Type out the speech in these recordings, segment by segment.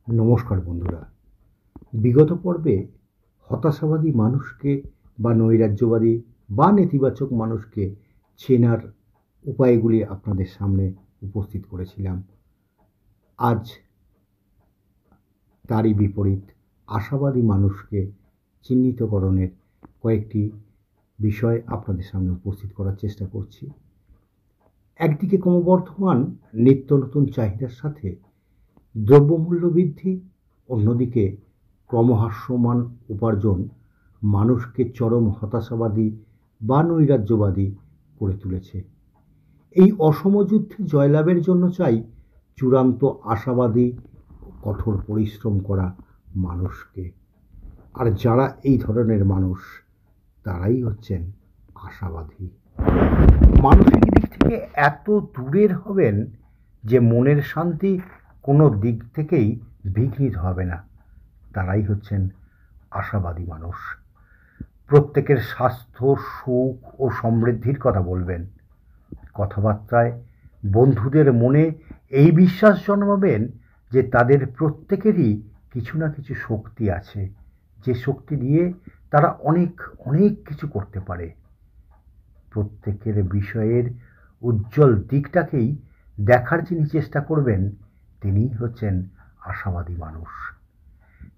নমস্কার বন্ধুরা। বিগত পর্বে হতাশাবাদী মানুষকে বা নৈরাজ্যবাদী বা নেতিবাচক মানুষকে চেনার উপায়গুলি আপনাদের সামনে উপস্থিত করেছিলাম। আজ তারই বিপরীত আশাবাদী মানুষকে চিহ্নিতকরণের কয়েকটি বিষয় আপনাদের সামনে উপস্থিত করার চেষ্টা করছি। একদিকে ক্রমবর্ধমান নিত্য নতুন চাহিদার সাথে দ্রব্যমূল্য বৃদ্ধি, অন্যদিকে ক্রমহ্রাসমান উপার্জন মানুষকে চরম হতাশাবাদী বা নৈরাজ্যবাদী করে তুলেছে। এই অসম যুদ্ধে জয়লাভের জন্য চাই চূড়ান্ত আশাবাদী, কঠোর পরিশ্রম করা মানুষকে। আর যারা এই ধরনের মানুষ তারাই হচ্ছেন আশাবাদী। মানসিক দিক থেকে এত দূরের হবেন যে মনের শান্তি কোনো দিক থেকেই বিঘ্নিত হবে না, তারাই হচ্ছেন আশাবাদী মানুষ। প্রত্যেকের স্বাস্থ্য, সুখ ও সমৃদ্ধির কথা বলবেন। কথাবার্তায় বন্ধুদের মনে এই বিশ্বাস জন্মাবেন যে তাদের প্রত্যেকেরই কিছু না কিছু শক্তি আছে, যে শক্তি দিয়ে তারা অনেক অনেক কিছু করতে পারে। প্রত্যেকের বিষয়ের উজ্জ্বল দিকটাকেই দেখার যিনি চেষ্টা করবেন তিনিই হচ্ছেন আশাবাদী মানুষ।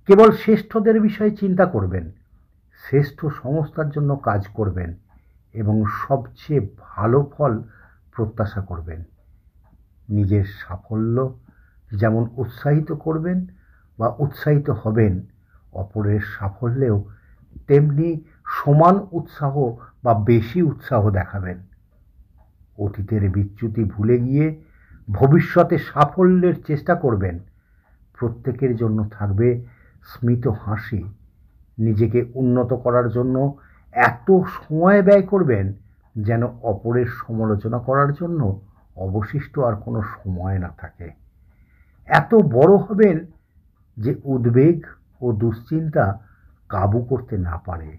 কেবল শ্রেষ্ঠদের বিষয়ে চিন্তা করবেন, শ্রেষ্ঠ সংস্থার জন্য কাজ করবেন এবং সবচেয়ে ভালো ফল প্রত্যাশা করবেন। নিজের সাফল্য যেমন উৎসাহিত করবেন বা উৎসাহিত হবেন, অপরের সাফল্যেও তেমনি সমান উৎসাহ বা বেশি উৎসাহ দেখাবেন। অতীতের বিচ্যুতি ভুলে গিয়ে ভবিষ্যতে সাফল্যের চেষ্টা করবেন। প্রত্যেকের জন্য থাকবে স্মিত হাসি। নিজেকে উন্নত করার জন্য এত সময় ব্যয় করবেন যেন অপরের সমালোচনা করার জন্য অবশিষ্ট আর কোনো সময় না থাকে। এত বড় হবেন যে উদ্বেগ ও দুশ্চিন্তা কাবু করতে না পারে।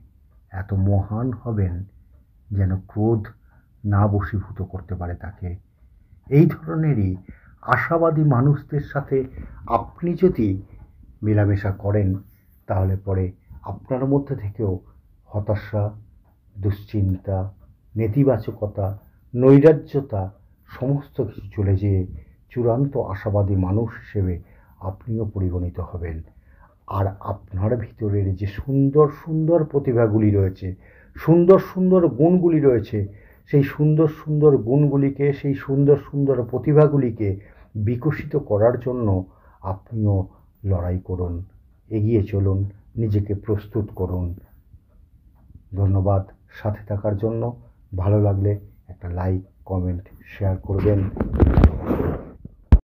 এত মহান হবেন যেন ক্রোধ না বশীভূত করতে পারে তাকে। এই ধরনেরই আশাবাদী মানুষদের সাথে আপনি যদি মেলামেশা করেন তাহলে পরে আপনার মধ্যে থেকেও হতাশা, দুশ্চিন্তা, নেতিবাচকতা, নৈরাজ্যতা সমস্ত কিছু চলে যেয়ে চূড়ান্ত আশাবাদী মানুষ হিসেবে আপনিও পরিগণিত হবেন। আর আপনার ভিতরের যে সুন্দর সুন্দর প্রতিভাগুলি রয়েছে, সুন্দর সুন্দর গুণগুলি রয়েছে, সেই সুন্দর সুন্দর গুণগুলিকে, সেই সুন্দর সুন্দর প্রতিভাগুলিকে বিকশিত করার জন্য আপনিও লড়াই করুন, এগিয়ে চলুন, নিজেকে প্রস্তুত করুন। ধন্যবাদ সাথে থাকার জন্য। ভালো লাগলে একটা লাইক, কমেন্ট, শেয়ার করবেন।